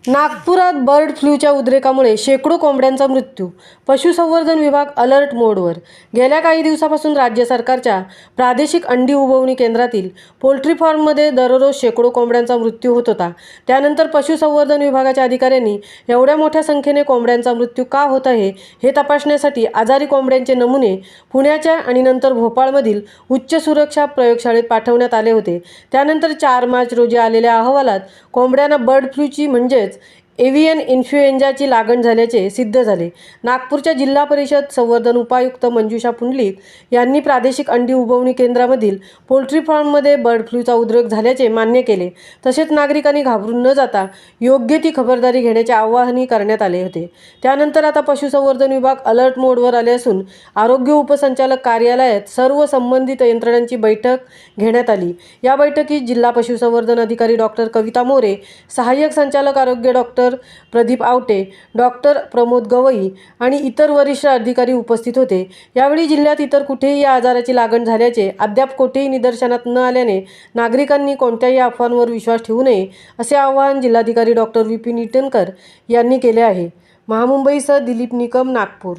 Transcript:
नागपुरात बर्ड फ्लूच्या उद्रेकामुळे शेकडो कोंबड्यांचा मृत्यू. पशुसंवर्धन विभाग अलर्ट मोडवर. गेल्या काही दिवसापासून राज्य सरकारच्या प्रादेशिक अंडी उबवणी केंद्रातील पोल्ट्री फार्ममध्ये दररोज शेकडो कोंबड्यांचा मृत्यू होत होता. त्यानंतर पशुसंवर्धन विभागाच्या अधिकाऱ्यांनी एवढ्या मोठ्या संख्येने कोंबड्यांचा मृत्यू का होत आहे हे तपासण्यासाठी आजारी कोंबड्यांचे नमुने पुण्याच्या आणि नंतर भोपाळमधील उच्च सुरक्षा प्रयोगशाळेत पाठवण्यात आले होते. त्यानंतर 4 मार्च रोजी आलेल्या अहवालात कोंबड्यांना बर्ड फ्लूची म्हणजेच एव्हियन इन्फ्लुएंजाची लागण झाल्याचे सिद्ध झाले. नागपूरच्या जिल्हा परिषद संवर्धन उपायुक्त मंजुषा पुंडलिक यांनी प्रादेशिक अंडी उबवणी केंद्रामधील पोल्ट्री फार्ममध्ये बर्ड फ्लूचा उद्रेक झाल्याचे मान्य केले. तसेच नागरिकांनी घाबरून न जाता योग्य ती खबरदारी घेण्याचे आवाहनही करण्यात आले होते. त्यानंतर आता पशुसंवर्धन विभाग अलर्ट मोडवर आले असून आरोग्य उपसंचालक कार्यालयात सर्व संबंधित यंत्रणांची बैठक घेण्यात आली. या बैठकीत जिल्हा पशुसंवर्धन अधिकारी डॉक्टर कविता मोरे, सहाय्यक संचालक आरोग्य डॉक्टर प्रदीप आवटे, डॉक्टर प्रमोद गवई आणि इतर वरिष्ठ अधिकारी उपस्थित होते. यावेळी जिल्ह्यात इतर कुठेही या आजाराची लागण झाल्याचे अद्याप कोठेही निदर्शनात न आल्याने नागरिकांनी कोणत्याही अफवांवर विश्वास ठेवू नये असे आवाहन जिल्हाधिकारी डॉक्टर विपिन ईटनकर यांनी केले आहे. महामुंबईसह दिलीप निकम, नागपूर.